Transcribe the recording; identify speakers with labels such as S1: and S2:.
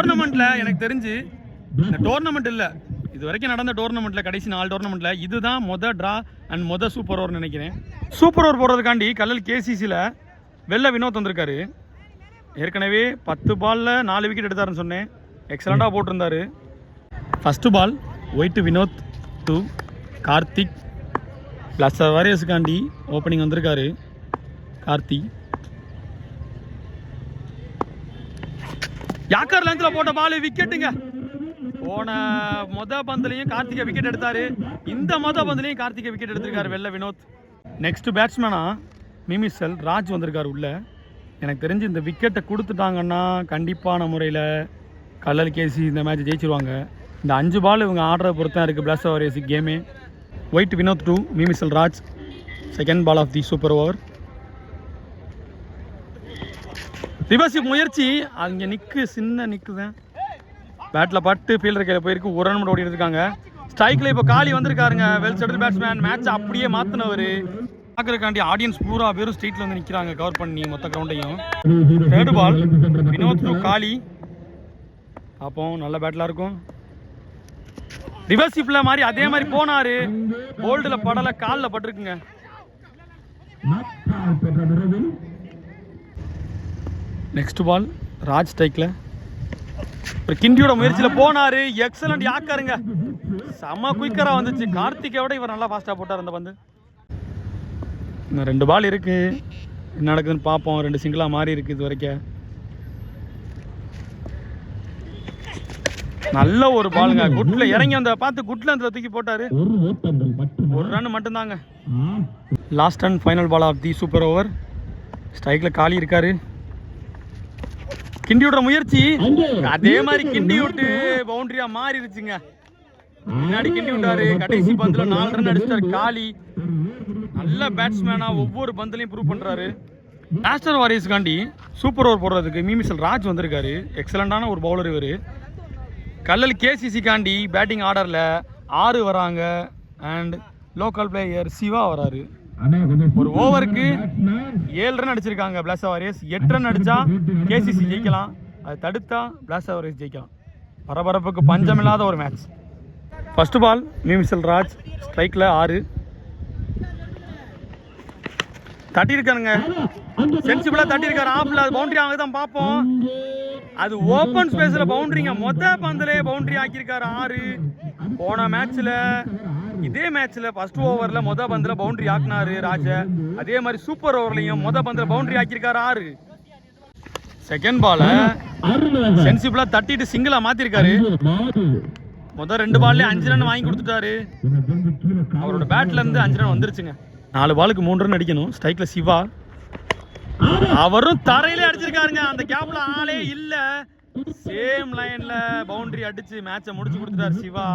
S1: டோர்னமெண்ட்ல எனக்கு தெரிஞ்சு இந்த டோர்னமெண்ட் இல்லை, இது வரைக்கும் நடந்த டோர்னமெண்ட்ல கடைசி 4 டோர்னமெண்ட்ல இதுதான் மொதல் ட்ரா அண்ட் மொதல் சூப்பர் ஓவர் நினைக்கிறேன். சூப்பர் ஓவர் போடுறதுக்காண்டி கல்லல் கேசிசியில் வெள்ள வினோத் வந்திருக்காரு. ஏற்கனவே 10 பாலில் 4 விக்கெட் எடுத்தாருன்னு சொன்னேன். எக்ஸலண்டாக போட்டிருந்தாரு. First ball White Vinoth to Karthik plus வாரியர்ஸுக்காண்டி ஓப்பனிங் வந்திருக்காரு. கார்த்திக் யாக்கர் லென்த்தில் போட்ட பால் விக்கெட்டுங்க. போன பந்துலையும் கார்த்திகை விக்கெட் எடுத்தாரு. இந்த பந்துலையும் கார்த்திகை விக்கெட் எடுத்திருக்காரு வெள்ள வினோத். நெக்ஸ்ட் பேட்ஸ்மேனா மிமிசல் ராஜ் வந்திருக்காரு உள்ள. எனக்கு தெரிஞ்சு இந்த விக்கெட்டை கொடுத்துட்டாங்கன்னா கண்டிப்பான முறையில் கல்லல் கேசி இந்த மேட்ச் ஜெயிச்சிருவாங்க. இந்த 5 பால் இவங்க ஆர்டரை பொறுத்தான் இருக்குது பிளாஸ் ஓவர்ஸ் கேமே. ஒயிட் வினோத் டு மிமிசல் Raj, second ball of the super over. Reverse முயற்சி அங்கே நிற்கு, சின்ன நிற்கு தான் பேட்டில் பட்டு ஃபீல்டர் கையில் போயிருக்கு. ஒரு ரன் மட்டும் ஓடி இருக்காங்க. ஸ்ட்ரைக்கில் இப்போ காலி வந்திருக்காருங்க. Well settle batsman. மேட்ச் அப்படியே மாற்றினவர். பார்க்கறதுக்காண்டி ஆடியன்ஸ் பூரா பேரும் ஸ்ட்ரீட்டில் வந்து நிற்கிறாங்க கவர் பண்ணி மொத்த கிரவுண்டையும். தேர்டு பால் வினோத் டு காலி. அப்போ நல்ல பேட்டிலாக இருக்கும். ரிவர்ஸிப்பில் மாதிரி அதே மாதிரி போனார். போல்டில் படலை, காலில் பட்டிருக்குங்க. நெக்ஸ்ட் பால் ராஜ் ஸ்ட்ரைக்கில் கிண்டியோட முயற்சியில் போனார். எக்ஸலண்ட் யாக்காருங்க. செம்ம குயிக்கராக வந்துச்சு. கார்த்திகை விட இவர் நல்லா ஃபாஸ்ட்டாக போட்டார் அந்த பந்து. இன்னும் 2 பால் இருக்குது. என்ன நடக்குதுன்னு பார்ப்போம். 2 சிங்கிளாக மாறி இருக்குது இது வரைக்கும். நல்ல ஒரு பாலுங்க. குட்டில் இறங்கி அந்த பார்த்து குட்டில் அந்த தூக்கி போட்டார். 1 ரன் மட்டும்தாங்க. Last and final ball of the super over. ஸ்ட்ரைக்கில் காலி இருக்காரு. கிண்டியோட முயற்சி அதே மாதிரி கிண்டி விட்டு பவுண்டரியா மாறிடுச்சுங்க. முன்னாடி கிண்டி விட்டாரு. கடைசி பந்துல 4 ரன் அடிச்சிட்டாரு காலி. நல்ல பேட்ஸ்மேனா ஒவ்வொரு பந்துலையும் ப்ரூவ் பண்றாரு. மாஸ்டர் வாரியர்ஸ்காண்டி சூப்பர் ஓவர் போடுறதுக்கு மிமிசல் ராஜ் வந்திருக்காரு. எக்ஸலண்டான ஒரு பவுலர் இவர். கல்லல் கேசிசிக்காண்டி பேட்டிங் ஆர்டரில் 6 வராங்க. அண்ட் லோக்கல் பிளேயர் சிவா வராரு. ஒரு ஓவருக்கு 7 ரன் அடிச்சிருக்காங்க பிளாஸ் வாரியர்ஸ். 8 ரன் அடித்தா கேசிசி ஜெயிக்கலாம். அது தடுத்தா பிளாஸ் வாரியர்ஸ் ஜெயிக்கலாம். பரபரப்புக்கு பஞ்சமில்லாத ஒரு மேட்ச். ஃபர்ஸ்ட் பால் மிமிசல் ராஜ் ஸ்ட்ரைக்கில் 6 தட்டியிருக்காருங்க. சென்சிபிளாக தட்டியிருக்காரு. ஆஃபில் அது பவுண்டரி ஆக தான் பார்ப்போம். அது ஓப்பன் ஸ்பேஸில் பவுண்டரிங்க. பந்திலே பவுண்டரி ஆக்கியிருக்காரு 6. போன மேட்ச்சில் இதே மேட்ச்சில் ஃபர்ஸ்ட் ஓவரில் பந்தில் பவுண்டரி ஆக்கினாரு ராஜ. அதே மாதிரி சூப்பர் ஓவர்லையும் பந்தில் பவுண்டரி ஆக்கியிருக்காரு 6. செகண்ட் பால சென்சிபிளாக தட்டிட்டு சிங்கிளாக மாற்றிருக்காரு. 2 பால்லே 5 ரன் வாங்கி கொடுத்துட்டாரு. அவரோட பேட்ல இருந்து 5 ரன் வந்துருச்சுங்க. 4 பாலுக்கு 3 ரன் அடிக்கணும். ஸ்ட்ரைக்கில் சிவா அவரும் தரையிலே அடிச்சிருக்காருங்க. அந்த கேப்ல ஆளே இல்ல. சேம் லைன்ல பவுண்டரி அடிச்சு மேட்சை முடிச்சு கொடுத்துட்டாரு சிவா.